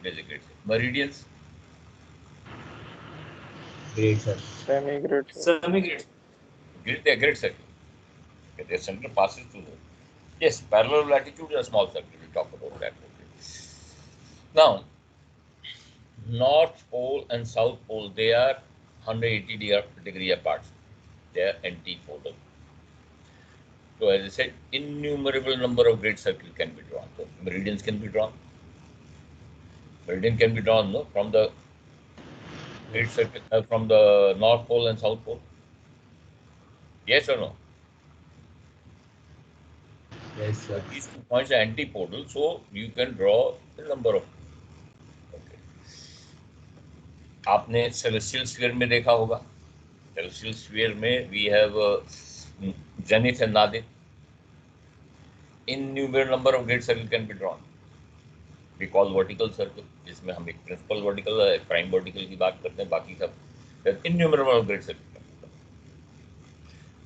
it is a great circle. Meridians? Great sir. Semi-great circle. Semi-great. Great, a great circle. Okay, the center passes through the. Yes, parallel latitude is a small circle. We'll talk about that. Okay. Now, North Pole and South Pole, they are 180 degree apart. They are antipodal. So as I said, innumerable number of great circles can be drawn. So meridians can be drawn. Meridian can be drawn, no, from the great circle, from the North Pole and South Pole. Yes or no? Yes So sir. these 2 points are antipodal, so you can draw a number of. Okay. आपने celestial sphere में देखा होगा. Celestial sphere में we have zenith and nadir. Innumerable number of great circles can be drawn. We call vertical circle, जिसमें हम एक principal vertical, एक prime vertical की बात करते हैं, बाकी सब innumerable great circle.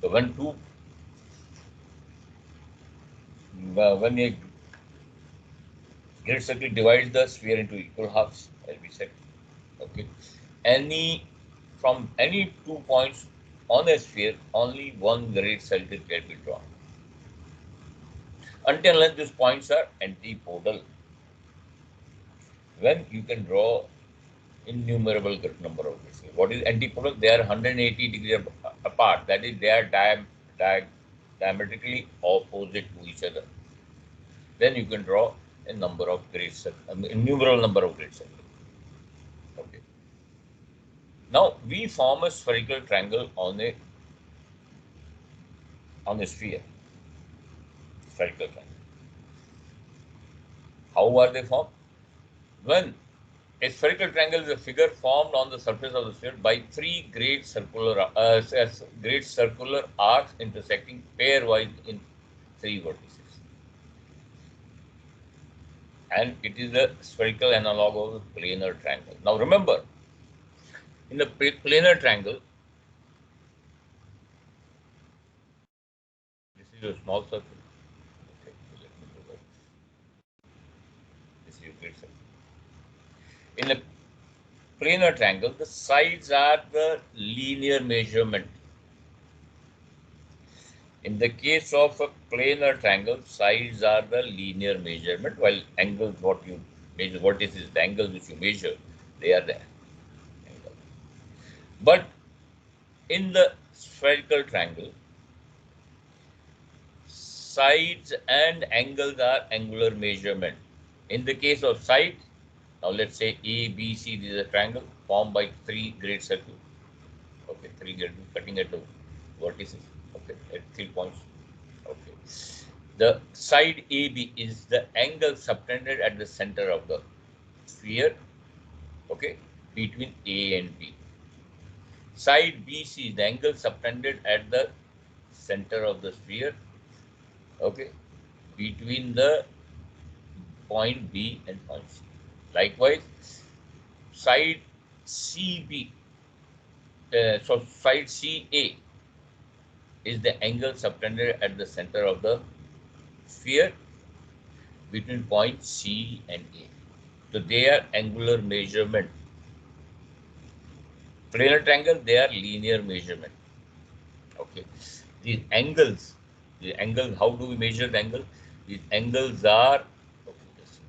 So when a great circle divides the sphere into equal halves, as we said, okay, from any 2 points on a sphere, only one great circle can be drawn. Until unless these points are antipodal, when you can draw innumerable number of great circles. What is antipodal? They are 180 degrees apart. That is, they are diametrically opposite to each other. Then you can draw a number of great circles, innumerable number of great circles. Okay. Now we form a spherical triangle on a sphere. Spherical triangle. How are they formed? When a spherical triangle is a figure formed on the surface of the sphere by three great circular arcs intersecting pairwise in three vertices. And it is the spherical analog of the planar triangle. Now remember, in the planar triangle, this is a small circle. Okay, let me do that. This is a great circle. In a planar triangle, the sides are the linear measurement. In the case of a planar triangle, sides are the linear measurement, while angles, what you measure, what is the angle which you measure, they are the angle. But in the spherical triangle, sides and angles are angular measurement. In the case of side, now let's say A, B, C, this is a triangle formed by three great circles. Okay, three great cutting at the vertices. Okay, at 3 points. Okay. The side AB is the angle subtended at the center of the sphere, okay, between A and B. Side BC is the angle subtended at the center of the sphere, okay, between the point B and point C. Likewise, side CB, so side CA is the angle subtended at the center of the sphere between point C and A. So they are angular measurement. Planar triangle, they are linear measurement. Okay. These angles, how do we measure the angle? These angles are, okay, just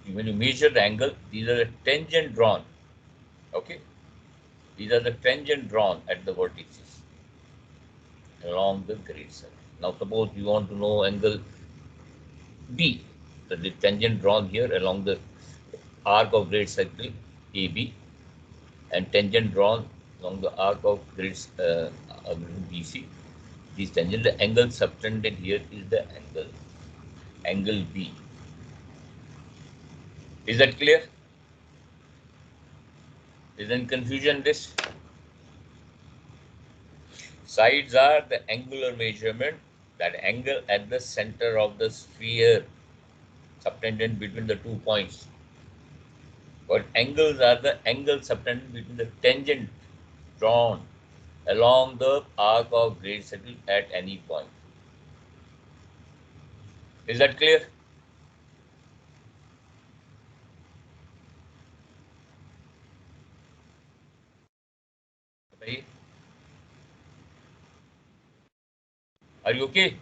a minute. When you measure the angle, these are the tangent drawn. Okay. These are the tangent drawn at the vertices along the great circle. Now suppose you want to know angle B. So the tangent drawn here along the arc of great circle AB and tangent drawn along the arc of great BC. These tangent, the angle subtended here is the angle B. Is that clear? Is there any confusion in this? Sides are the angular measurement, that angle at the center of the sphere subtended between the 2 points. But angles are the angle subtended between the tangent drawn along the arc of great circle at any point. Is that clear? बताइए. Are you okay?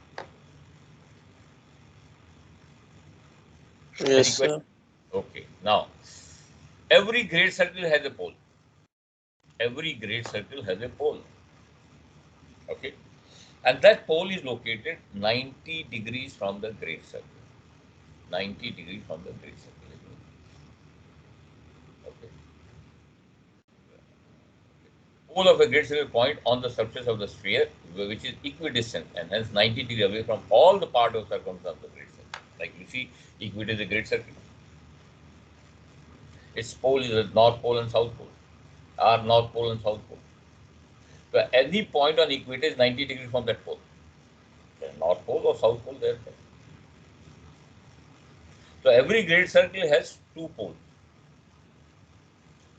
Any Yes, question? sir. Okay. Now, every great circle has a pole. Every great circle has a pole. Okay. And that pole is located 90 degrees from the great circle. 90 degrees from the great circle. Okay. Pole of a great circle point on the surface of the sphere, which is equidistant and hence 90 degrees away from all the part of circumference of the great circle. Like you see, equid is a great circle. Its pole is the north pole and south pole, or north pole and south pole. So any point on equator is 90 degrees from that pole. The north pole or south pole there. So every great circle has two poles,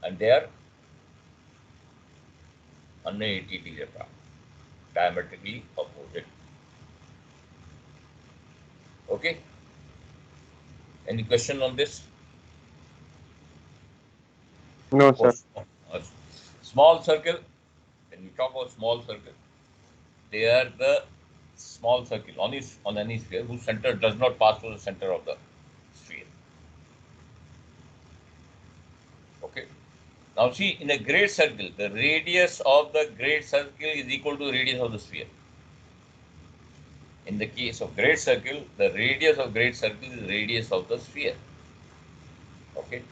and they are 180 degrees apart, diametrically opposite. Okay. Any question on this? No, Of sir. course, small circle. When we talk about small circle, they are the small circle on any sphere whose center does not pass through the center of the sphere. Okay. Now see, in a great circle, the radius of the great circle is equal to the radius of the sphere. In the case of great circle, the radius of great circle is radius of the sphere. Okay.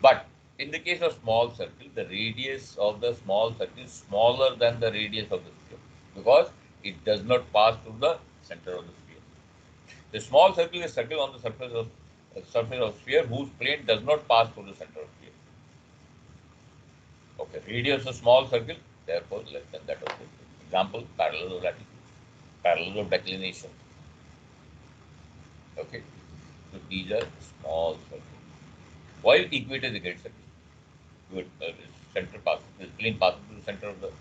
But in the case of small circle, the radius of the small circle is smaller than the radius of the sphere because it does not pass through the center of the sphere. The small circle is a circle on the surface of sphere whose plane does not pass through the center of sphere. Okay, radius of small circle, therefore less than that of the example, parallel of latitude, parallel of declination. Okay, so these are small circles. While equator is a great circle, good center passes, the plane passes to the center of the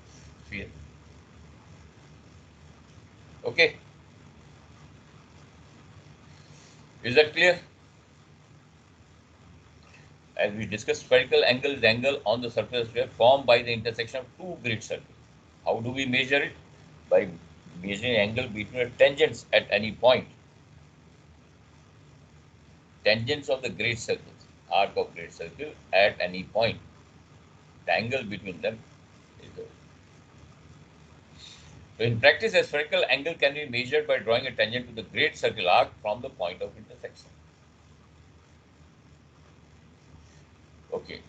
sphere. Okay, is that clear? As we discussed, spherical angle is the angle on the surface of sphere formed by the intersection of two great circles. How do we measure it? By measuring angle between the tangents at any point. Tangents of the great circles, arc of great circle at any point. The angle between them is the. So in practice, a spherical angle can be measured by drawing a tangent to the great circle arc from the point of intersection. Okay.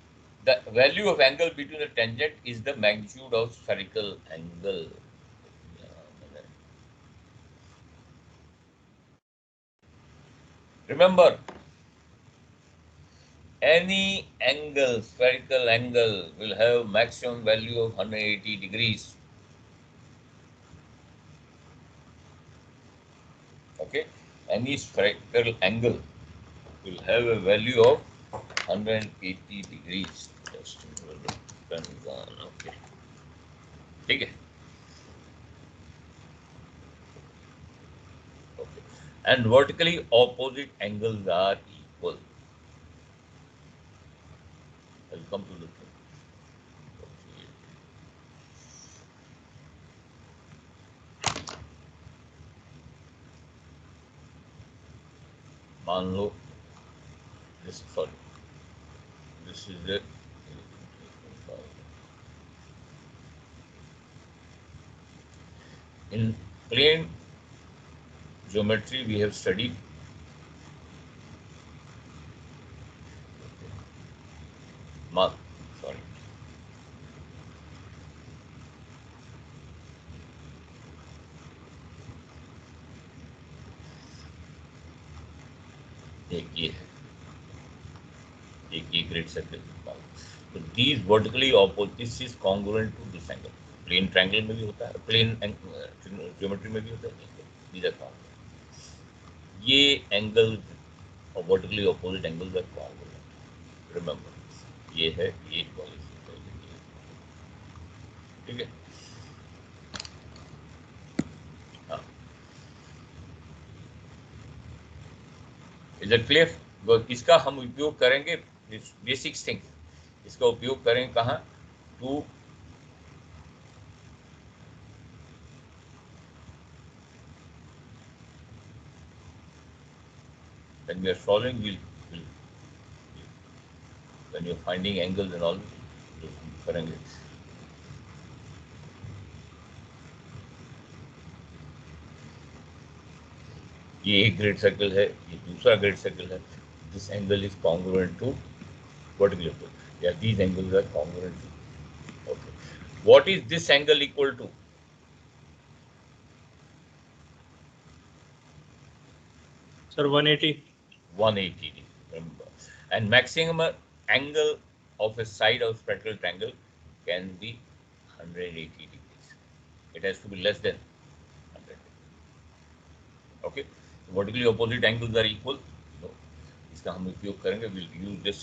The value of angle between the tangent is the magnitude of spherical angle. Remember, any angle, spherical angle, will have maximum value of 180 degrees. Okay, any spherical angle will have a value of 180 degrees. Just okay. ठीक है. Okay. And vertically opposite angles are equal. I'll come to the thing. Okay. मान लो this, sorry, this is it. In plane geometry, we have studied sorry. एक ये है, एक ये great circle. So these vertically opposite, this is congruent to this angle. Plane triangle में भी होता है, plane geometry में भी होता है. These are congruent. ये angles और vertically opposite angles are congruent. Remember, ये है ये पॉलिसी. ठीक है. हाँ. Is it clear? इसका हम उपयोग करेंगे बेसिक थिंग्स, इसका उपयोग करेंगे कहाँ? To when we are solving, we'll when you're finding angles and all, करेंगे. ये एक ग्रेड सर्कल है, ये दूसरा ग्रेड सर्कल है. This angle is congruent to vertical equal. Yeah, these angles are congruent to. Okay. What is this angle equal to? Sir, 180. 180 degree. Remember. And maximum angle of a side of spherical triangle can be 180 degrees. It has to be less than 100. Okay. Vertically opposite angles are equal. No. इसका हम उपयोग करेंगे. We'll use this.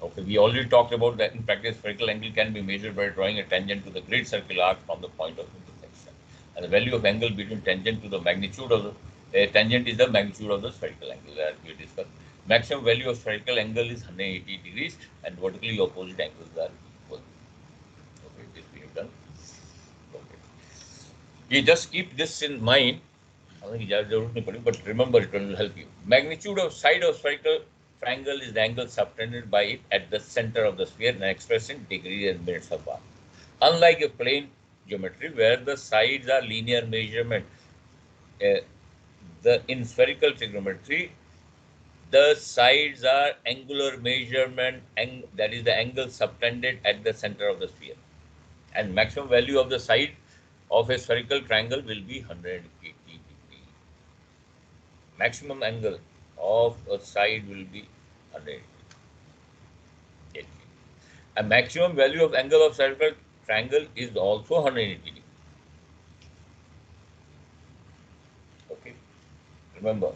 Okay, we already talked about that in practice spherical angle can be measured by drawing a tangent to the great circle arc from the point of intersection. And the value of angle between tangent to the magnitude of the tangent is the magnitude of the spherical angle, as we discussed. Maximum value of spherical angle is 180 degrees and vertically opposite angles are equal. Okay, this we have done. Okay. You just keep this in mind. But remember, it will help you. Magnitude of side of spherical triangle is the angle subtended by it at the center of the sphere and expressed in degrees and minutes of arc. Unlike a plane geometry where the sides are linear measurement, in spherical trigonometry, the sides are angular measurement, and that is the angle subtended at the center of the sphere. And maximum value of the side of a spherical triangle will be 180 degrees. Maximum angle of a side will be 180. A maximum value of angle of spherical triangle is also 180 degrees. Okay, remember.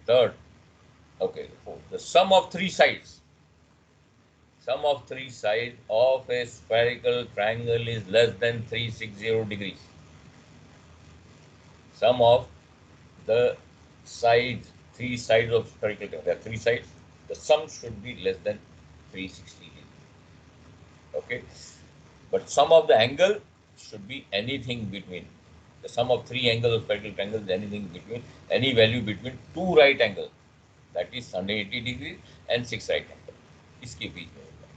Third, okay, fourth. The sum of three sides. Sum of three sides of a spherical triangle is less than 360 degrees. Sum of the sides, three sides of spherical triangle. There are three sides. The sum should be less than 360 degrees. Okay, but sum of the angle should be anything between. The sum of three angles of spherical triangle is anything between, any value between two right angles, that is 180 degrees and 6 right angles. इसके बीच में होगा.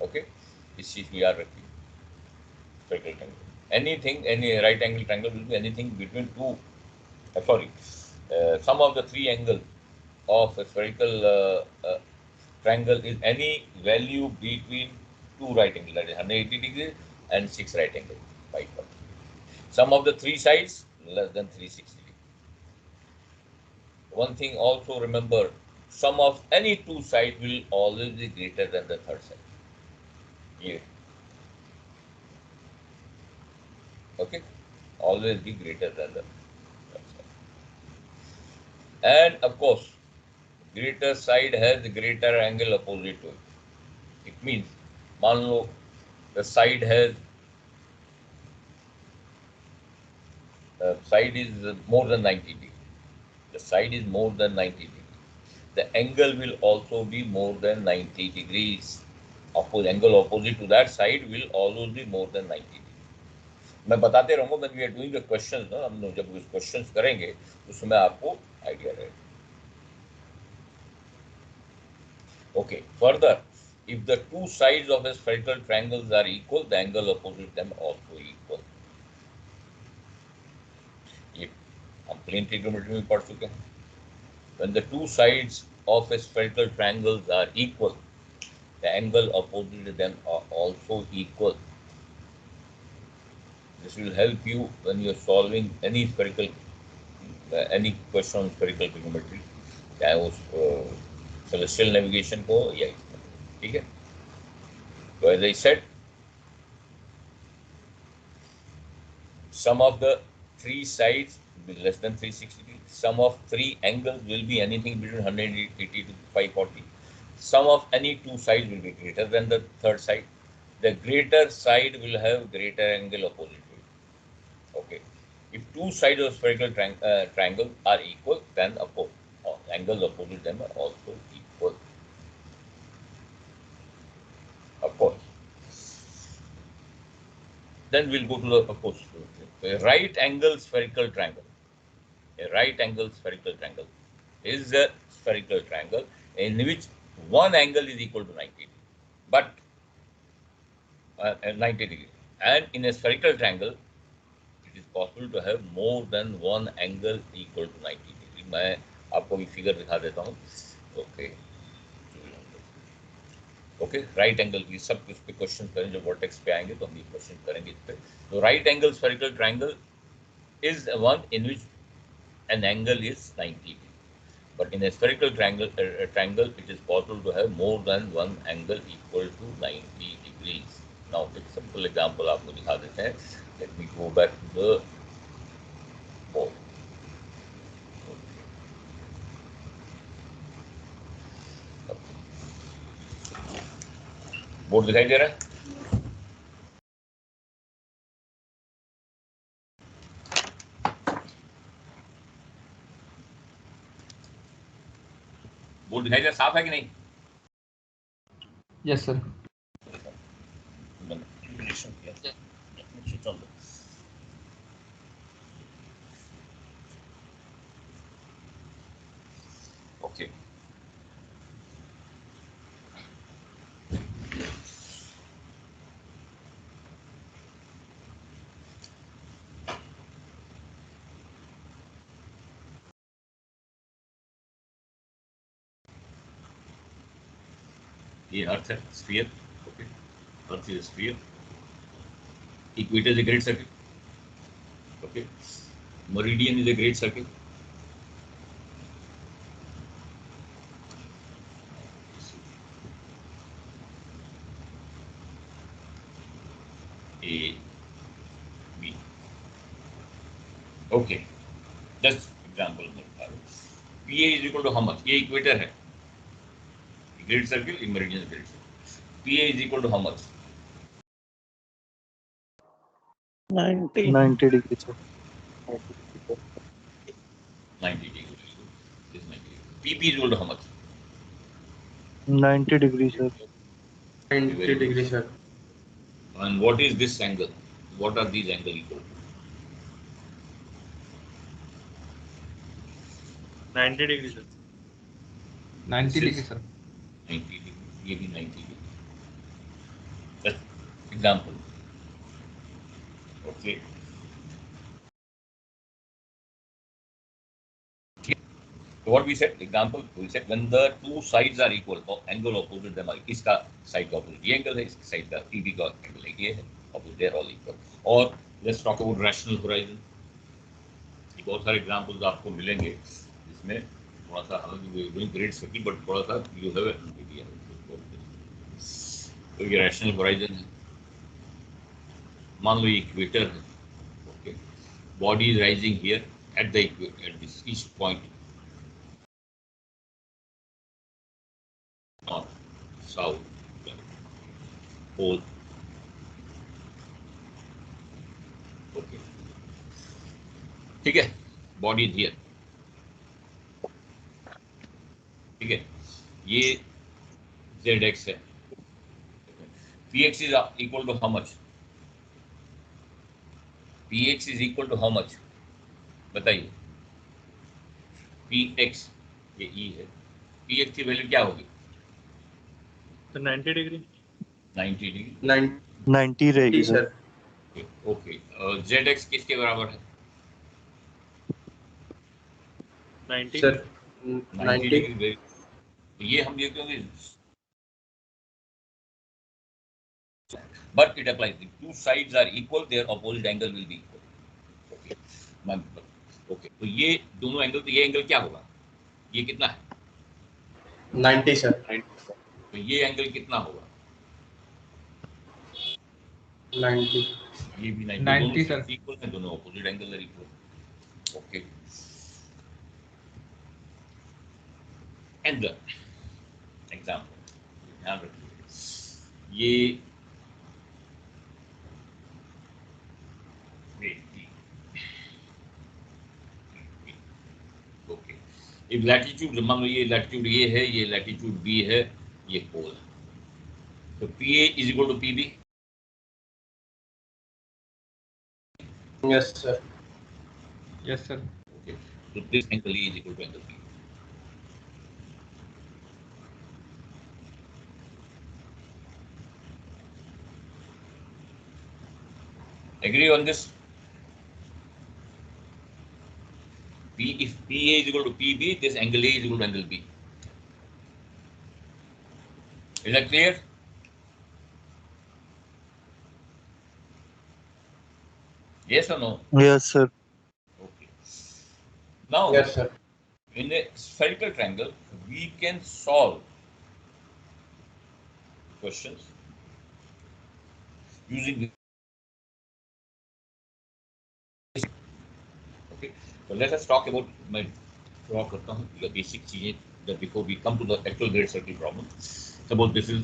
Okay, इस चीज को याद रखिए. Spherical triangle. Anything, any right angle triangle will be anything between two. Sum of the three angles of a spherical triangle is any value between two right angles, that is 180 degrees and 6 right angles. Sum of the three sides less than 360 degrees. One thing also remember, sum of any two sides will always be greater than the third side. Here. Okay? Always be greater than the third side. And of course, greater side has greater angle opposite to it. It means, मान लो, the side has side is more than 90 degrees. The side is more than 90 degrees. The angle will also be more than 90 degrees. Angle opposite to that side will always be more than 90 degrees. मैं बताते रहूँगा when we are doing the questions, ना हम लोग जब questions करेंगे उसमें आपको idea रहेगा. Okay, further, if the two sides of a spherical triangle are equal, the angle opposite them also equal. ये हम plane trigonometry में पढ़ चुके हैं. When the two sides of a spherical triangle are equal, the angle opposite them are also equal. This will help you when you are solving any spherical, any question on spherical trigonometry, चाहे वो celestial navigation को या ठीक है. So as I said, sum of the three sides will be less than 360 degrees. Sum of three angles will be anything between 180 to 540. Sum of any two sides will be greater than the third side. the greater side will have greater angle opposite to it. Okay. If two sides of spherical triangle are equal, then of course angles opposite them are also equal. Of course. Then we'll go to the opposite. A right angle spherical triangle. A right angle spherical triangle is a spherical triangle in which one angle is equal to 90 degrees, but 90 degrees. And in a spherical triangle, it is possible to have more than one angle equal to 90 degree. मैं आपको भी figure दिखा देता हूँ. Okay. Okay, right angle की सब इस पे क्वेश्चन करें, जो वर्टेक्स पे आएंगे तो हम ये क्वेश्चन करेंगे इस पे. तो right angle spherical triangle is one in which an angle is 90 degrees, but in a spherical triangle it is possible to have more than one angle equal to 90 degrees. Now एक simple example आपको दिखा देते हैं. Let me go back to the board. Board दिखाई दे रहा है? Board दिखाई दे रहा, साफ है कि नहीं? Yes sir. Okay. ये अर्थ है, sphere. Okay, earth is sphere. Equator is a great circle. Okay, meridian is a great circle. A, B. Okay, just example. PA is equal to how much? ये इक्वेटर है. Great circle, meridian is great circle. PA is equal to how much? 90 degrees, sir. 90 degrees. This is 90 degrees. PP is equal to how much? 90 degrees, sir. 90 degrees sir. And what is this angle? What are these angles equal to? 90 degrees, sir. 90 degrees sir. 90 degrees. ये भी 90 degrees. Just example. Okay. So what we said, example, we said when the two sides are equal, or angle opposite them are, इसका side का opposite ये angle है, इसका side का TB का angle है, ये है, opposite they are all equal. और let's talk about rational horizon. ये बहुत सारे examples आपको मिलेंगे जिसमें थोड़ा सा हालांकि going great circle, but थोड़ा सा you have an idea. तो ये rational horizon है. मान लो ये equator है. Okay. Body is rising here at the equator, at this each point. North, south, pole. Okay. ठीक है, body is here. ठीक है, ये ZX है. PX is equal to how much? PX is equal to how much? बताइए. PX ये E है. PX की वैल्यू क्या होगी? तो 90 डिग्री. 90 डिग्री. 90 रहेगी सर. ओके. ZX किसके बराबर है? 90 सर 90 डिग्री. ये हम देखते होंगे. But it applies. If two sides are equal, their opposite angle will be equal. Okay. Okay. तो ये दोनों एंगल, तो ये एंगल क्या होगा? ये कितना है? 90 सर. तो ये एंगल कितना होगा? 90. ये भी 90. 90 दोनों सर. इक्वल है, दोनों ऑपोजिट एंगल है इक्वल. ओके. एंड एग्जांपल ध्यान रखिए. ये If latitude, मान लो ये latitude ये है, ये latitude B है, ये pole है, तो PA is equal to PB. Yes, sir. Yes, sir. Okay, so this angle A is equal to angle B. Agree on this? If PA is equal to PB, this angle A is equal to angle B. Is that clear? Yes or no? Yes, sir. Okay. Now, Yes, sir. in a spherical triangle, we can solve questions using. Okay. So let us talk about my the basic change that before we come to the actual grid circle problem. Suppose this is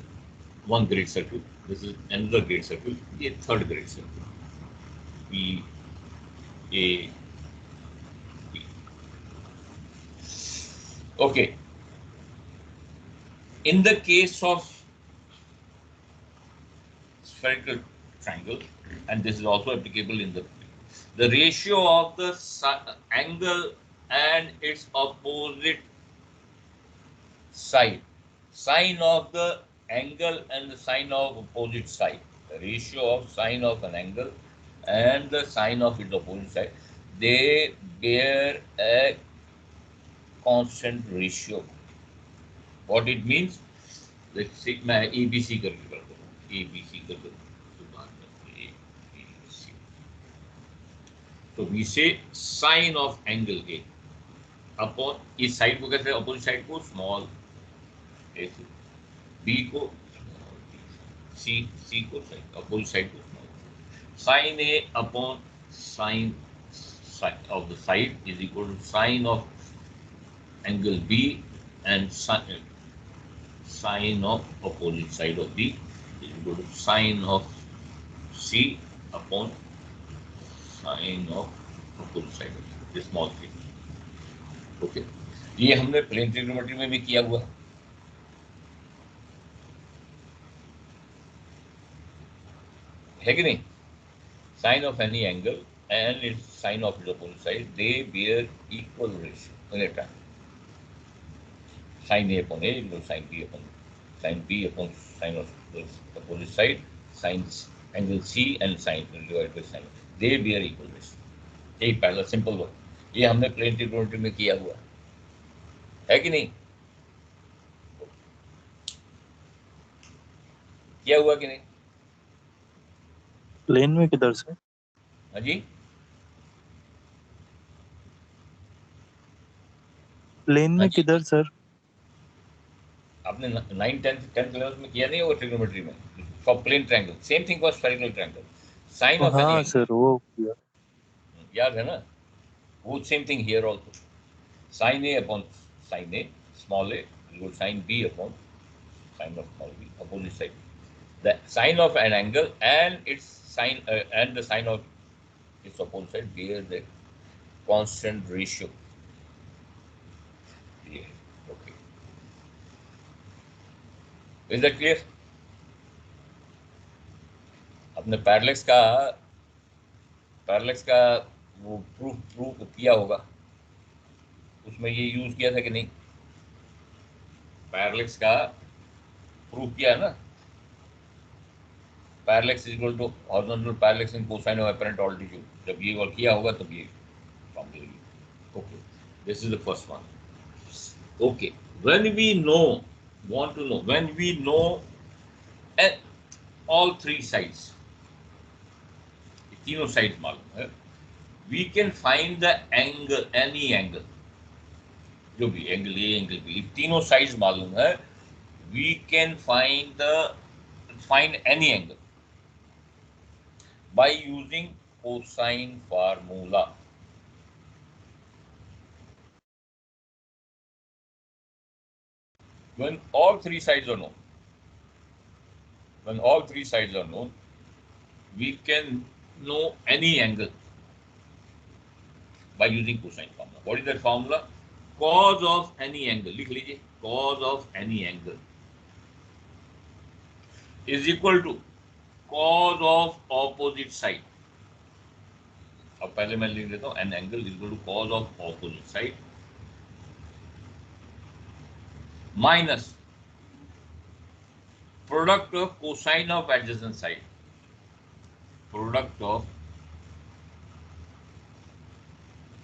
one grid circle, this is another grid circle, a third grid circle. B, A, B. Okay. In the case of spherical triangle, and this is also applicable in the ratio of the angle and its opposite side, sine of the angle and the sine of opposite side, the ratio of sine of an angle and the sine of its opposite side, they bear a constant ratio. What it means, let's see, मैं ABC करके करता हूँ, ABC करके ABC. So we say sine of angle A upon इस side को कहते हैं opposite side को small a से, B को C को side opposite side को small, sine A upon sine of the side is equal to sine of angle B and sine of opposite side of B is equal to sine of C upon sine of opposite side of B, this small thing. Okay, ये हमने plane trigonometry में भी किया हुआ है कि नहीं? Sine of any angle and its sine of its opposite side, they bear equal ratio in a triangle. Sine A upon A is equal to sine B upon sine of the opposite side, sine angle C and sine divided by sine. They bear equal ratio. यही पहला simple work, ये हमने plane trigonometry में किया हुआ है कि नहीं? किया हुआ कि नहीं? प्लेन में किधर से? हाँ जी, प्लेन में किधर सर? आपने 9th 10th 11th में किया नहीं होगा ट्रिग्नोमेट्री में, for plane triangle, same thing for spherical triangle, sine of हाँ एनी सर, वो किया। याद है ना? वो same thing here also, sin A upon sin A, small a is equal to sin B upon sin of small b, opposite side. The sine of an angle and its sine and the sine of its opposite side bear the constant ratio. Yeah. Okay. Is that clear? अपने पैरेलक्स का वो proof किया होगा, उसमें ये use किया था कि नहीं? पैरेलक्स का प्रूफ किया है ना, parallax is equal to horizontal parallax in cosine of apparent altitude, जब ये और किया होगा तब ये formula. Okay, this is the first one. Okay, when we know all three sides, तीनों साइड मालूम है, we can find the angle, any angle, जो भी एंगल ए एंगल बी, तीनों साइड्स मालूम है, we can find any angle by using cosine formula. When all three sides are known, we can know any angle by using cosine formula. What is that formula? cos of any angle, लिख लीजिए, cos of any angle is equal to cos of opposite side. अब पहले मैं लिख देता हूं, an angle is equal to cos of opposite side minus product of cosine of adjacent side. Product of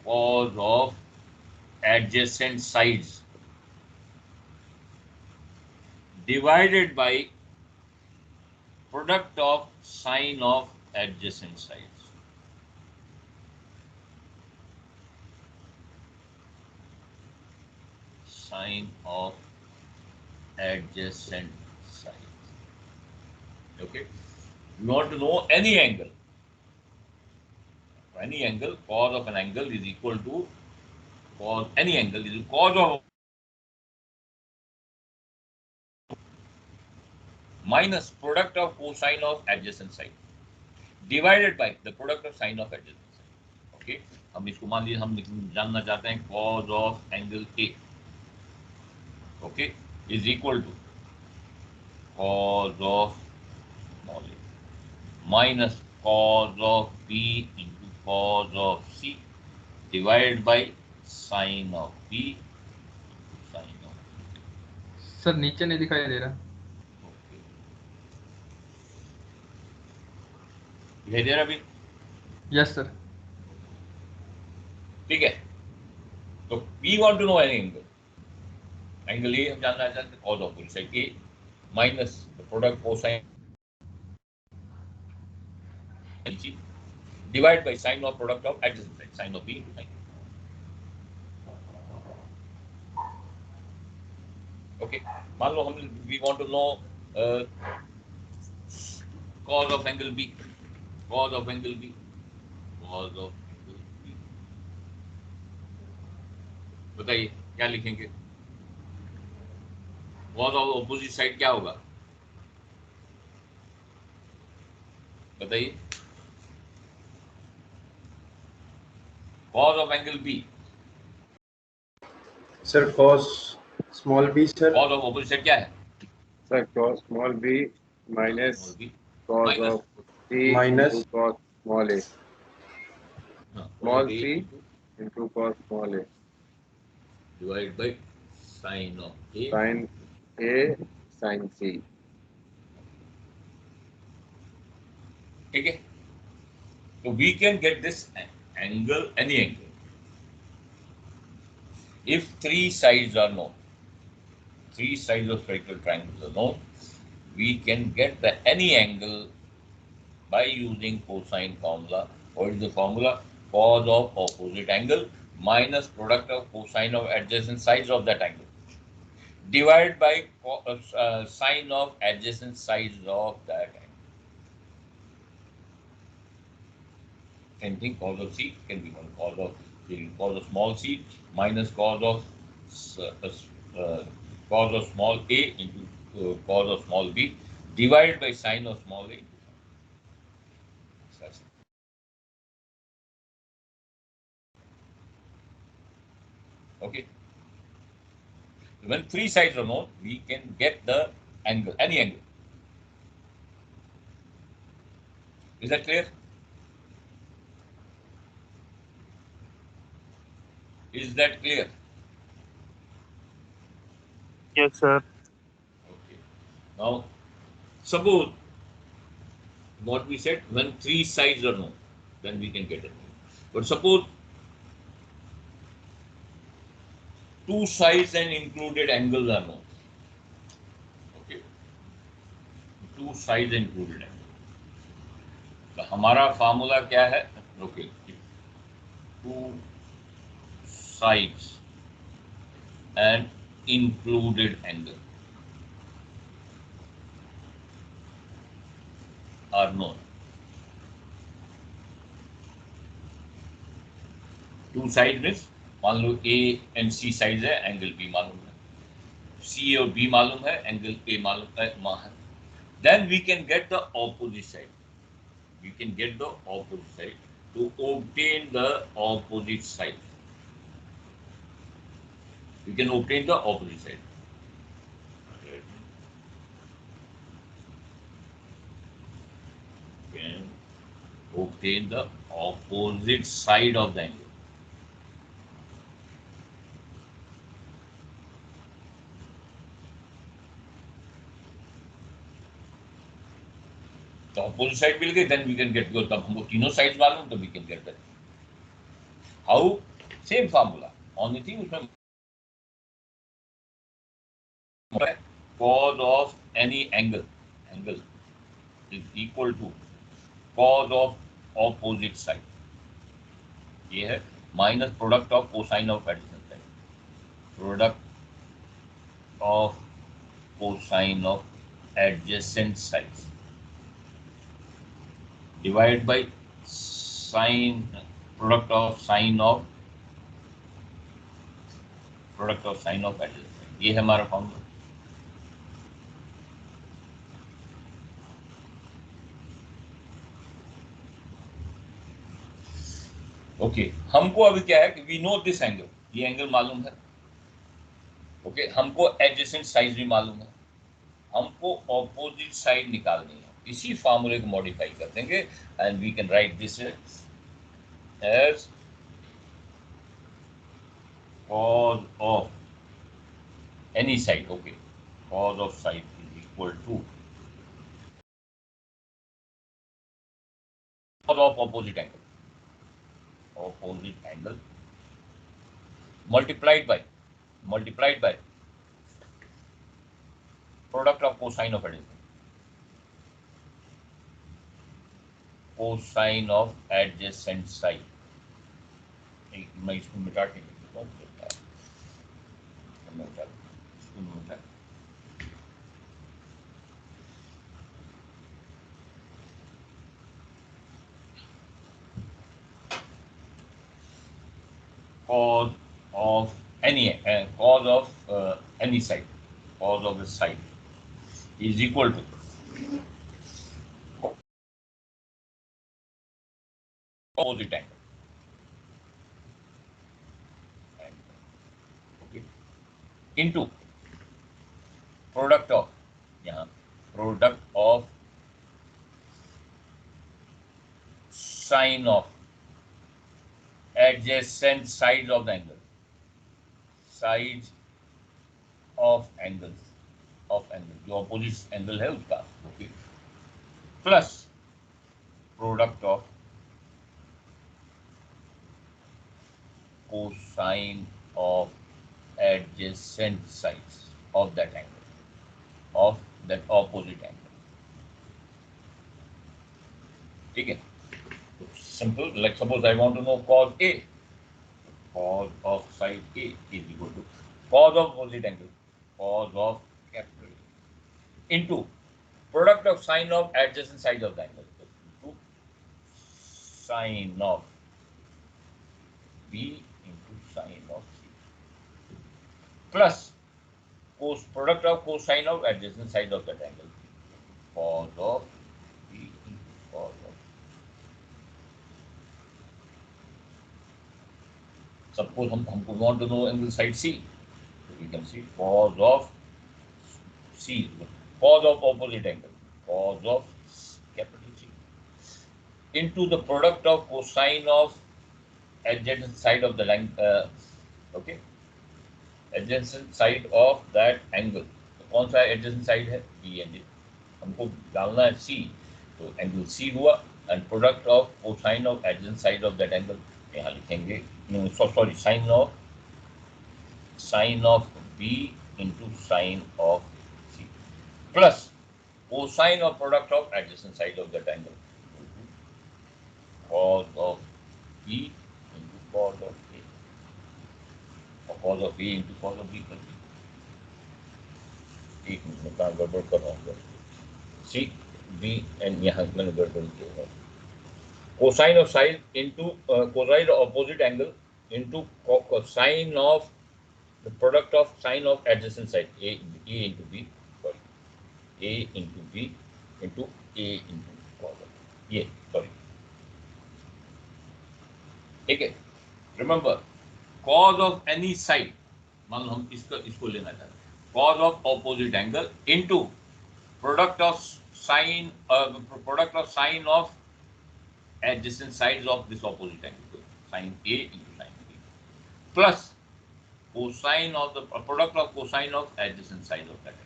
cos of adjacent sides divided by product of sine of adjacent sides. Sine of adjacent sides. Okay. We want to know any angle. Any angle, cos of an angle is equal to cos, any angle is cos of minus product of cosine of adjacent side divided by the product of sine of adjacent side. Okay, हम इसको मान लीजिए हम जानना चाहते हैं cos of angle A. Okay, is equal to cos of small a minus cos of B into cos of C divided by sine of B sine of B. Sir नीचे नहीं दिखाई दे रहा. Okay. दिखाई दे रहा अभी? Yes sir. ठीक है, तो we want to know any angle. Angle A हम जानना चाहते हैं cos of side A minus the product cosine divide by sine of product of adjacent side sine of B into sine. Okay, मान लो हम we want to know cos of angle B, cos of angle B, cos of angle B. बताइए क्या लिखेंगे? cos of opposite side क्या होगा? बताइए. cos of angle B. Sir, cos small b, sir. cos of opposite side क्या है? Sir, cos small b minus Small b cos minus of c Minus. into cos small a. Small cos of c A into cos small a. divided by sine of A. Sin a sin c. ठीक है, so we can get this angle, any angle, if three sides are known. Three sides of spherical triangles are known. We can get the any angle by using cosine formula. What is the formula? Cos of opposite angle minus product of cosine of adjacent sides of that angle divided by sine of adjacent sides of that angle. Same thing, cos of C can be one cos of small c minus cos of small a into cos of small b divided by sine of small a. Okay. When three sides are known, we can get the angle, any angle. Is that clear? Is that clear? Yes, sir. Okay. Now, suppose what we said, when three sides are known, then we can get it. But suppose two sides and included angles are known. Okay. Two sides included angles. तो हमारा formula क्या है? Okay, two sides and included angle are known. Two sides means मान लो A and C sides है, angle B मालूम है, C और B मालूम है, एंगल A मालूम है. Then we can get the opposite side. We can get the opposite side to obtain the opposite side. We can obtain the opposite side. Can obtain the opposite side of the angle. The opposite side will get, then we can get, because हमको तीनों sides मालूम, तो we can get that. How? Same formula. Only thing उसमें cos of any angle is equal to cos of opposite side. ये है minus product of cosine of adjacent side. Product of cosine of adjacent sides divided by sine product of sine of adjacent side. ये है हमारा formula. Okay हमको अभी क्या है कि वी नो दिस एंगल, ये एंगल मालूम है. ओके हमको एडजेसेंट साइड भी मालूम है, हमको ऑपोजिट साइड निकालनी है. इसी फार्मूले को मॉडिफाई कर देंगे and we can write this as cos of any side. Okay, cos of side is equal to cos of opposite angle multiplied by product of cosine of adjacent. Cosine of adjacent side. मैं इसको मिटा के लिखता हूँ. Cos of any side, cos of the side is equal to opposite angle. Okay. Into product of sine of adjacent sides of the angle, sides of angles जो opposite angle है उसका. Okay plus product of cosine of adjacent sides of that angle, of that opposite angle. ठीक है. Simple. Like suppose I want to know cos A. Cos of side A is equal to cos of opposite angle, cos of capital A, into product of sine of adjacent sides of the angle, into sine of B into sine of C, plus product of cosine of adjacent sides of that angle, cos of B into cos of. Suppose हमको want to know angle side C, so we can see cos of C, cos of opposite angle, cos of capital C, into the product of cosine of adjacent side of the okay, adjacent side of that angle. तो कौन सा adjacent side है? B and A. हमको डालना है C, तो angle C हुआ, and product of cosine of adjacent side of that angle यहाँ लिखेंगे. Sorry, sine of B into sine of C, plus cosine of product of adjacent side of that angle, cos of B into cos of A, or cos of A into cos of B plus B. एक minute में गड़बड़ कर रहा हूँ. C B and यहाँ मैंने गड़बड़ किया है. Cosine of side into cosine of opposite angle into sine of the product of sine of adjacent side, A into B, sorry, A into B into A into cos of ये, sorry. ठीक है. Remember, cos of any side मान लो हम इसको लेना चाहते हैं, cos of opposite angle into product of sine of adjacent sides of this opposite angle, sine A into sine B, plus cosine of the product of cosine of adjacent sides of that angle.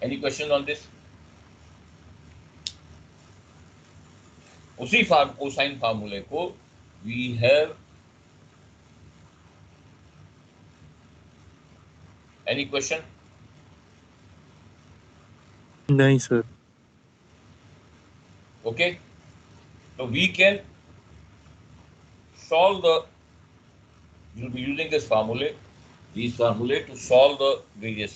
Any question on this? उसी cosine फार्मूले को we have any question? नहीं sir. Okay, so we can solve you'll be using these formulae to solve the various.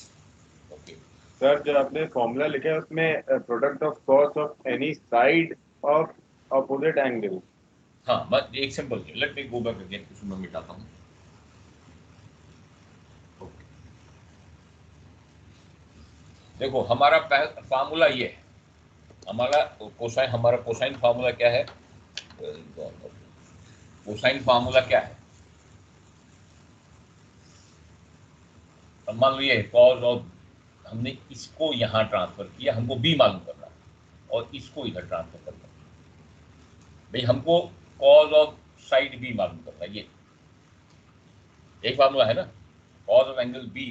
Okay, sir जो आपने formula लिखा है उसमें product of cos of any side of opposite angle. हाँ, मैं एक simple let me go back again, इसमें मिटाता हूँ. Okay. देखो हमारा फार्मूला ये है, हमारा कोसाइन फार्मूला क्या है? कोसाइन फार्मूला क्या है? मान लो ये कॉज ऑफ, हमने इसको यहाँ ट्रांसफर किया, हमको बी मालूम करना है और इसको इधर ट्रांसफर करना है. भाई हमको कॉज ऑफ साइड बी मालूम करना है. ये एक फार्मूला है ना, cos of angle B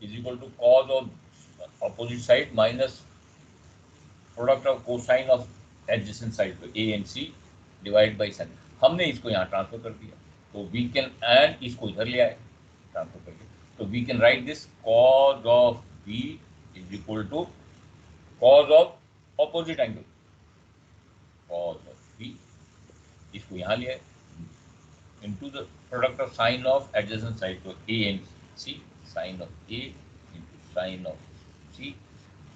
is equal to cos of opposite side minus product of cosine of adjacent side A and C divide by sine. हमने इसको यहाँ ट्रांसफर कर दिया, तो वी कैन, एंड इसको इधर ले आए ट्रांसफर करके, तो we can write this cos of B is equal to cos of opposite angle, cos of B, इसको यहाँ ले आए, into the product of sine of adjacent side, तो A and C, sine of A into sine of C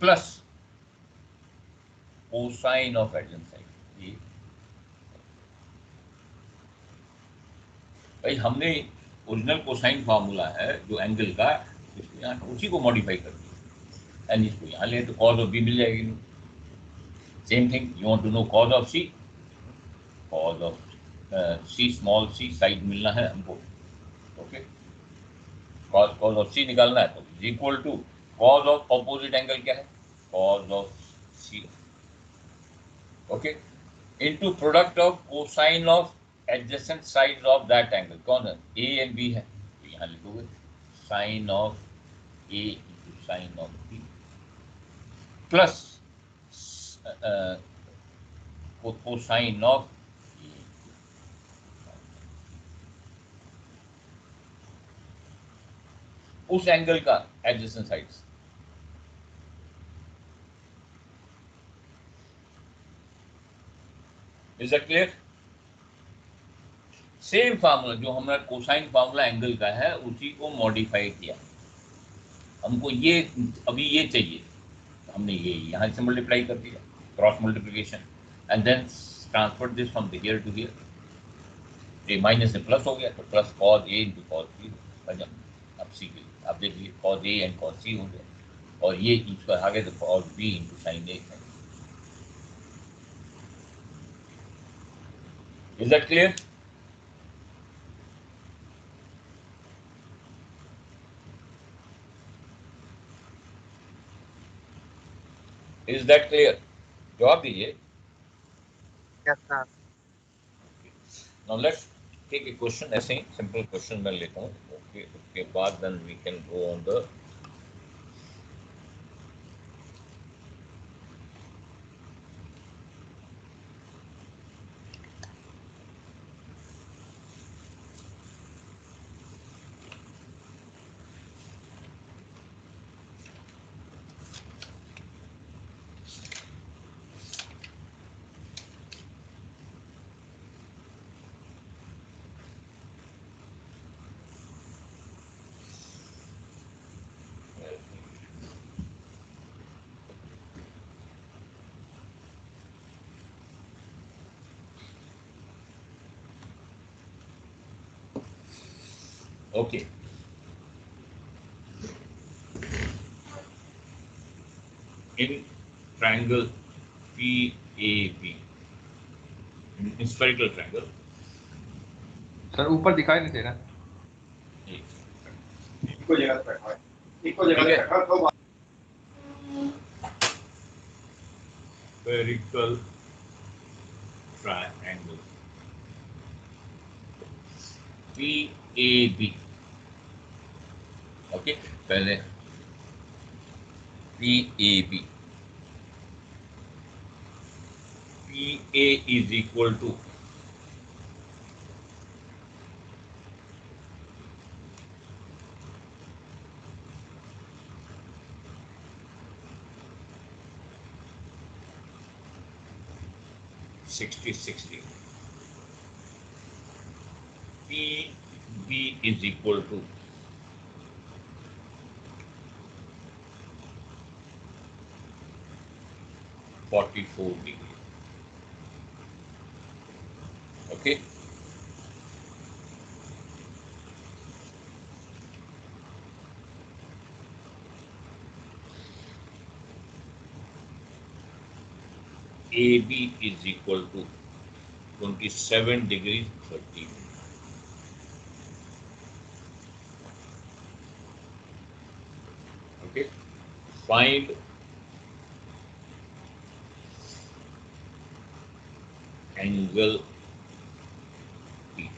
plus cosine of adjacent side A. भाई हमने original cosine formula है जो angle का, इसको यहाँ उसी को मॉडिफाई कर दिया एंड इसको यहाँ ले, तो कॉज ऑफ बी मिल जाएगी. Same thing, you want to know cos of C, cos of C small C side मिलना है हमको. ओके, कॉज ऑफ सी निकालना है, तो is equal to cos of opposite angle क्या है? Cos of c. Okay, into product of cosine of adjacent sides of that angle. कौन है? ए एंड बी है, तो यहाँ लिखोगे sine of a into sine of b plus cosine of a. उस angle का adjacent sides. Is that clear? Same formula जो हमारा कोसाइन फार्मूला एंगल का है उसी को मॉडिफाई किया. हमको ये अभी ये चाहिए, तो हमने ये यहाँ से मल्टीप्लाई कर दिया, cross multiplication, and then transfer this from here to here. ये माइनस से प्लस हो गया, तो plus cos A into cos B. अब सी के आप देख लीजिए, cos A and cos C हो गया, और ये इसका आगे तो cos B into sine A है. Is that clear? Is that clear? जवाब दीजिए. Yes sir. Now let's take a question, ऐसे ही simple question मैं लेता हूँ. Okay, उसके बाद then we can go on the okay. In triangle PAB, in spherical triangle, sir ऊपर दिखाई नहीं दे रहा. जगह पे बैठा है, एक को जगह पे बैठा है, तो spherical triangle PAB. ओके, पहले PAB. PA is equal to (60-60). PB is equal to 44 degree. Okay. AB is equal to 27 degrees 30 minutes. Okay. Find angle P.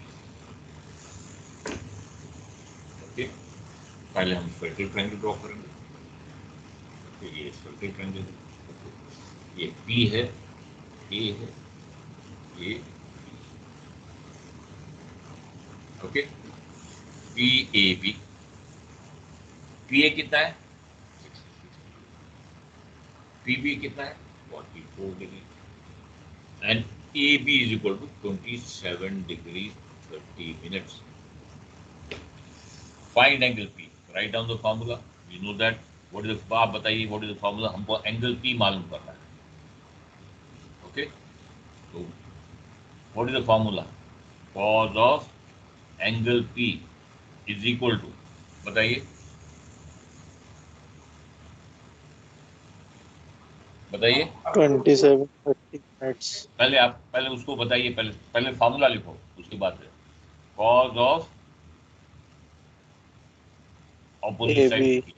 Okay. पहले हम स्फेरिकल ट्रायंगल ड्रॉ करेंगे, तो ये स्फेरिकल ट्रायंगल, ये P है, A है, ये ओके. PAB, PA कितना है? 66. PB कितना है? 44 degree. And AB is equal to 27 degrees 30 minutes. Find angle P. Write down the formula. You know that. What is the, आप बताइए what is the formula? हमको angle P मालूम करना है. Okay. So what is the formula? Cos of angle P is equal to, बताइए, बताइए. 27:30 minutes. पहले उसको बताइए, पहले फार्मूला लिखो, उसके बाद cos of opposite side AB.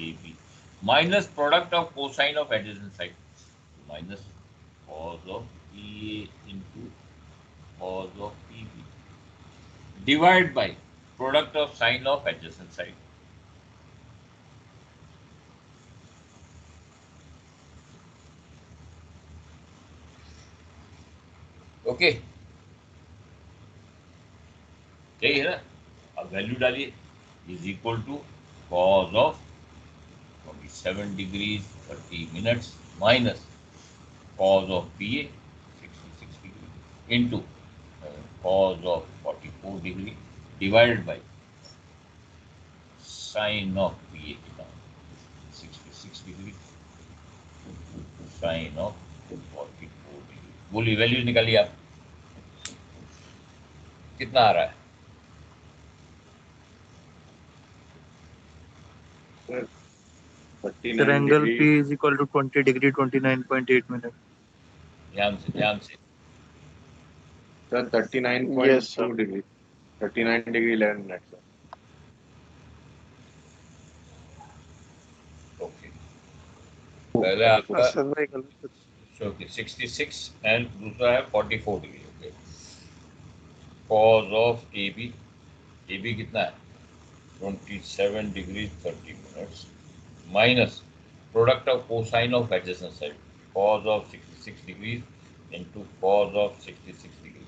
AB minus product of cosine of adjacent side minus cos of PA into cos of PB divide by product of sine of adjacent side. ओके, यही है ना. अब वैल्यू डालिए. Is equal to cos of 27 degrees 30 minutes minus cos of PA 66 degree into cos of 44 degree divided by sine of PA कितना 66 degree sine of 44 degree. बोलिए values निकालिए आप, कितना आ रहा है? Sir, angle P is equal to 20 degree 29.8 minutes. ध्यान से. Sir 39.2 Yes, sir. Degree, 39 degree 11 minute sir. Okay, पहले आपका Sir, भाई गलत. 66 एंड दूसरा है 44 degree. Okay, cos of AB कितना है? 27 degree 30 minutes minus product of cosine of adjacent side cos of 66 degrees into cos of 66 degree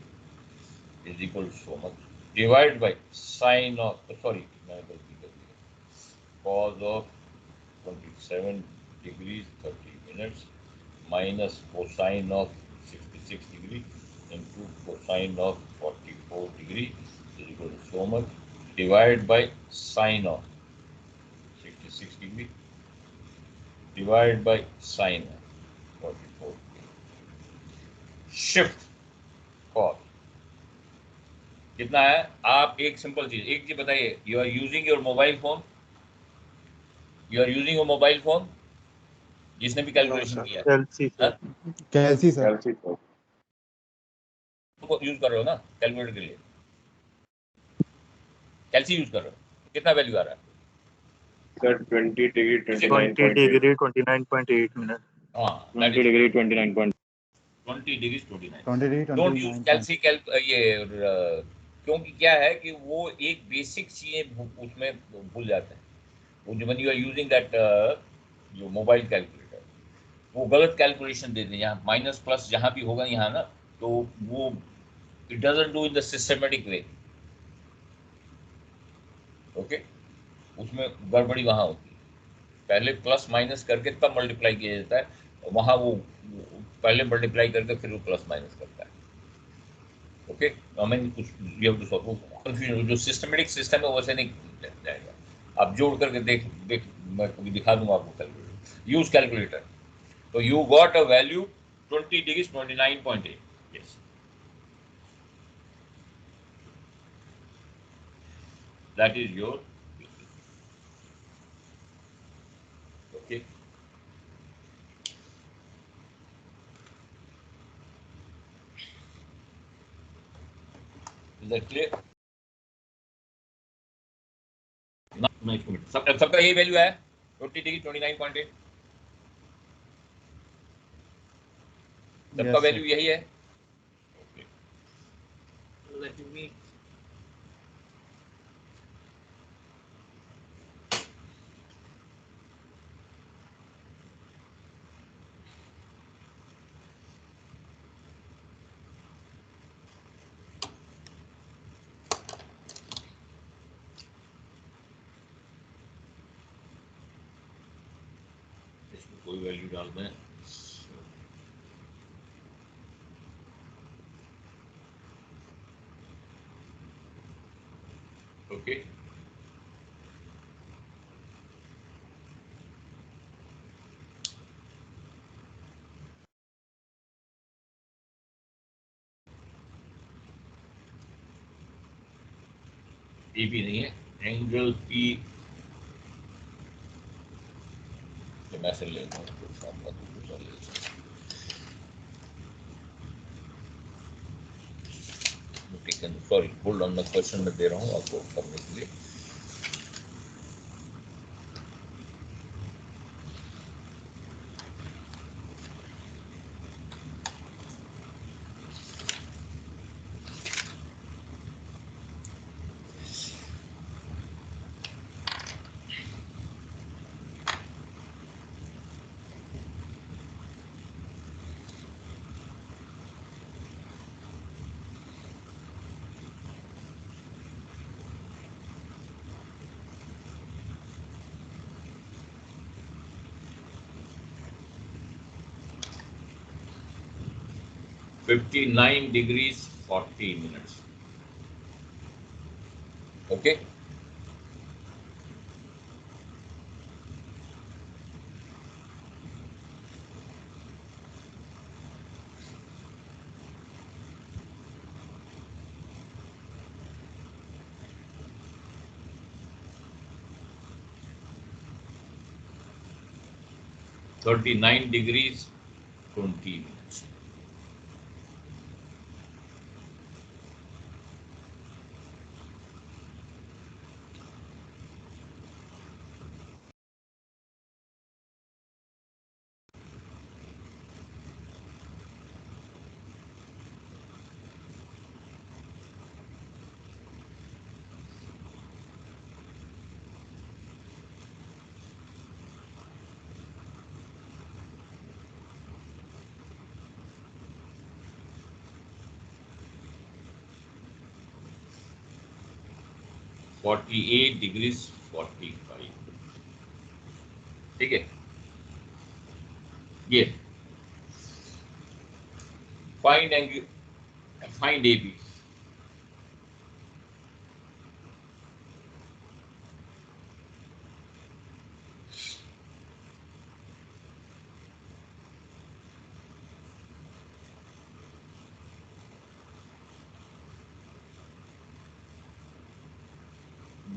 is equal to so much divided by sine of cos of 27 degrees 30 minutes minus cosine of 66 degree into cosine of 44 degree is equal to so much divided by sine of 66 degree divided by sine of 44 degree. Shift cos कितना है? आप एक simple चीज, एक चीज बताइए. You are using your mobile phone, जिसने भी कैलकुलेशन किया Chelsea, sir. कैसी सर? यूज कर रहे हो ना कैलकुलेटर के लिए? कैलसी यूज कर रहे हो, कितना वैल्यू आ रहा है? Sir, 20 degree 20 29.8. degree 29.8 minutes. हाँ, that 20 is degree 29 point. 20 degrees 29. 20 degree Don't use 29. ये क्योंकि क्या है कि वो एक बेसिक चीजें उसमें भूल जाते हैं. वो जो when you are using that जो मोबाइल कैलकुलेटर, वो गलत कैलकुलेशन देते हैं. यहाँ माइनस प्लस जहाँ भी होगा यहाँ ना, तो वो it doesn't do in the systematic way. Okay, उसमें गड़बड़ी वहाँ होती है. पहले प्लस माइनस करके तब मल्टीप्लाई किया जाता है. वहाँ वो पहले मल्टीप्लाई करके फिर वो प्लस माइनस करता है. ओके, हमें कुछ ये कंफ्यूजन, जो सिस्टमेटिक सिस्टम है वैसे नहीं जाएगा. आप जोड़ करके देख मैं कभी दिखा दूंगा आपको कैलकुलेटर. Use calculator. तो you got a value 20 degree 29.8. Yes, that is your okay. Is that clear? No, एक मिनट, सबका यही वैल्यू है 20 डिग्री 29.8. सबका Yes, वैल्यू sir. यही है. Okay. Let me कोई वैल्यू डाल दें. ओके, ए भी नहीं है, एंगल पी. मैं से ले लूँ सॉरी, होल्ड ऑन, मैं क्वेश्चन में दे रहा हूँ आपको करने के लिए. $59 degrees 40 minutes. Okay. $39 degrees 20 minutes. $48 degrees 45. ठीक है, ये find angle, find A B.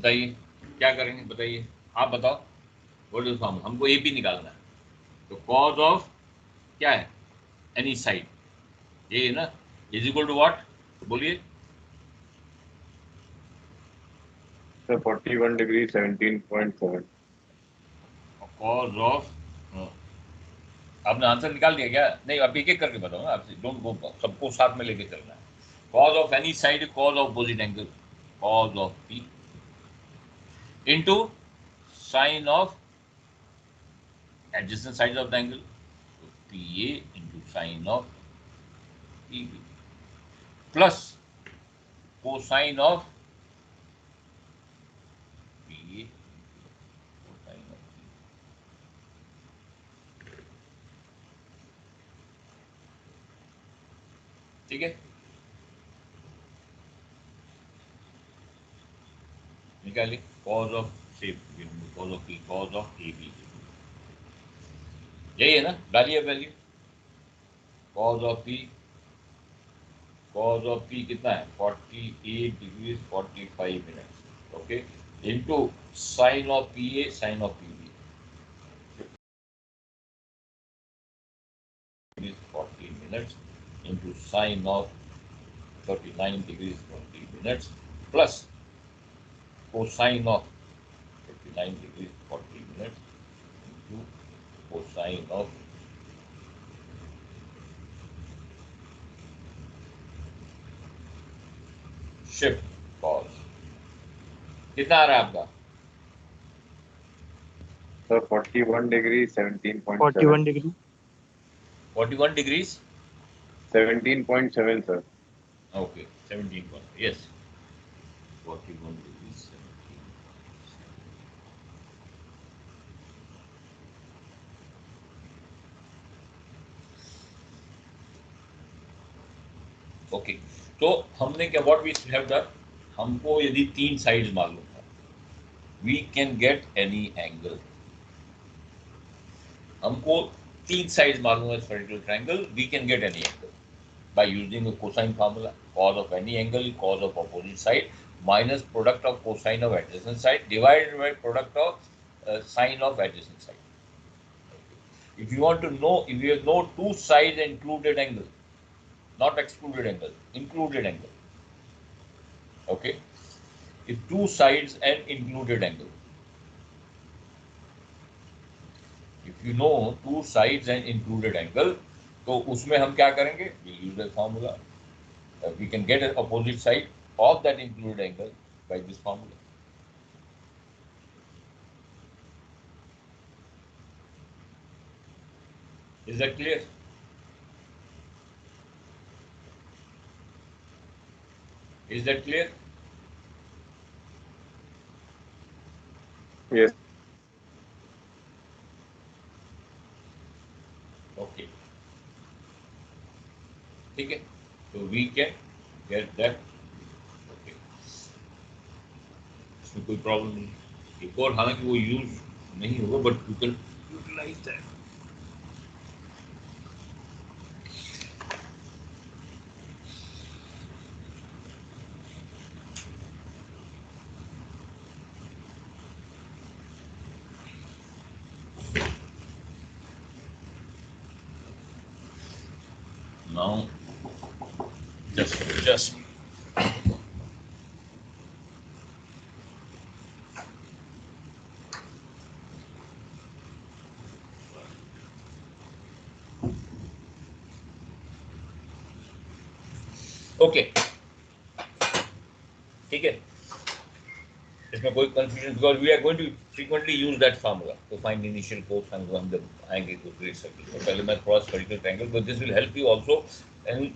बताइए क्या करेंगे, बताइए, आप बताओ. What is formula? हमको ए बी निकालना है. तो कॉज ऑफ क्या है, एनी साइड, ये है ना, इज इक्वल टू व्हाट, बोलिए. Sir, 41 degree 17.7. कॉज ऑफ, आपने आंसर निकाल दिया क्या? नहीं, आप एक एक करके बताऊंगा आपसे, डोंट गो, सबको साथ में लेके चलना है। Cos of any side, cause of opposite angle, cause of P into sine of adjacent sides of the angle, so PA into sine of PB plus cosine of PA into cosine of PB. ठीक है, निकालिए cos of say cos of P, cos of AB, यही है ना, डालिए value. cos of P कितना है? 48 degree 45 minutes, okay, into sine of PA, sine of PB 40 minutes into sine of 39 degrees 20 minutes plus cosine of 39 degrees 40 minutes into cosine of shift cos, कितना आ रहा है आपका? Sir 41 degree 17.7 41 degree 41 degrees 17.7 sir. okay 17 point, yes, 41 degrees 17. Okay, तो हमने क्या, what we have done, हमको यदि तीन साइड्स मालूम है, we can get any angle. हमको तीन साइड्स मालूम है spherical triangle, we can get any angle by using a cosine formula, cos of any angle, cos of opposite side minus product of cosine of adjacent side divided by product of sine of adjacent side. If you want to know, if you know two sides included angle, not excluded angle, included angle, okay, if two sides and included angle, if you know two sides and included angle, तो उसमें हम क्या करेंगे, we use the formula, we can get an opposite side of that included angle by this formula. Is that clear? Is that clear? Yes Okay. ठीक है, तो we can get that. Okay. इसमें कोई प्रॉब्लम नहीं, एक और हालांकि वो यूज नहीं होगा, but you can utilize that. Now, just okay, ठीक है, इसमें कोई confusion, because we are going to frequently use that formula to find initial cos हम जब आएंगे तो ग्रेड सर्किल, तो पहले मैं थोड़ा spherical triangle, but this will help you also in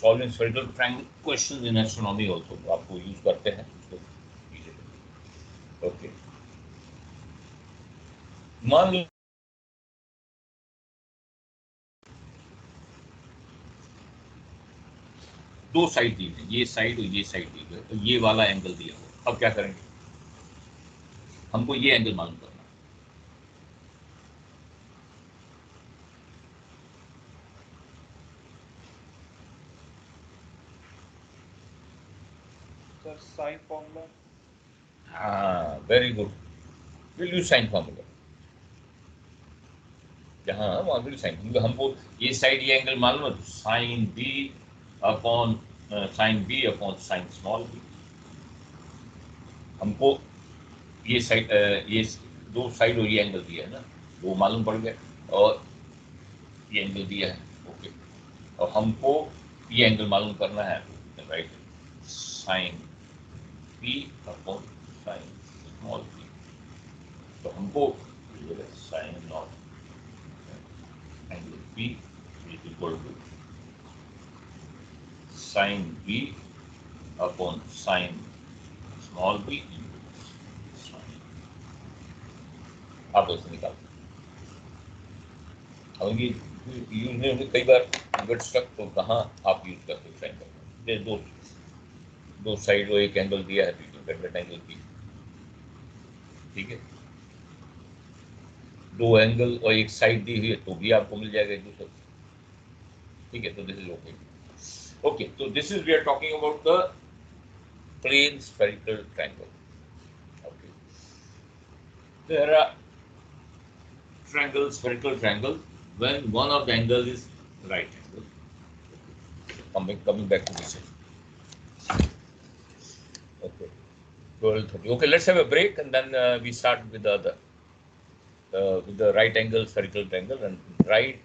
solving spherical triangle questions in astronomy also, आपको use करते हैं तो इजीली। ओके, मान लो दो साइड दी है, ये साइड और ये साइड दी है, तो ये वाला एंगल दिया हो, अब क्या करेंगे, हमको ये एंगल मालूम करना है। Sir sine formula. हाँ, very good, will use sine formula, जहाँ वहाँ विल साइन, क्योंकि हमको ये साइड ये एंगल मालूम है, तो sine B upon sine small B, हमको ये साइड ये दो साइड और ये एंगल दिया है ना, वो मालूम पड़ गया, और ये एंगल दिया है, ओके। और हमको ये एंगल मालूम करना है, right, sine P upon sine small P. तो हमको sine not angle P is equal to sine B upon sine small B into आप ऐसे निकाल। अब ये यूज में कई बार गेट स्टक, तो कहाँ आप यूज करते हो साइन का? दो दो साइड को एक एंगल दिया है, तो एंगल पी, ठीक है। दो एंगल और एक साइड दी हुई है तो भी आपको मिल जाएगा एक दूसरे, ठीक है। तो दिस इज ओके, ओके। तो this is we are talking about the plane spherical triangle, okay। There are spherical triangle when one of the angle is right angle. Coming back to this, okay, 12:30. Okay, let's have a break and then we start with the other, with the right angle spherical triangle and right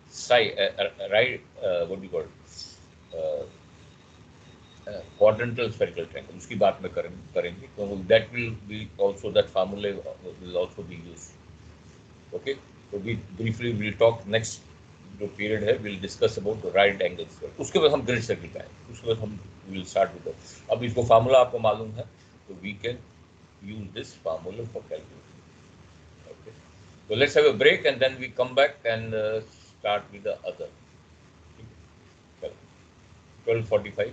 side, what do you call it? Quadrantal spherical triangle, उसकी बात में करेंगे, तो that will be also, that formula will also be used, okay। So we briefly will talk next जो period है, we'll discuss about the right angles, उसके बाद हम ग्रिड सर्किल का है, उसके बाद हम will start with the, अब इसको फार्मूला आपको मालूम है, तो we can use this formula for calculation, okay। So let's have a break and then we come back and start with the other, 12:45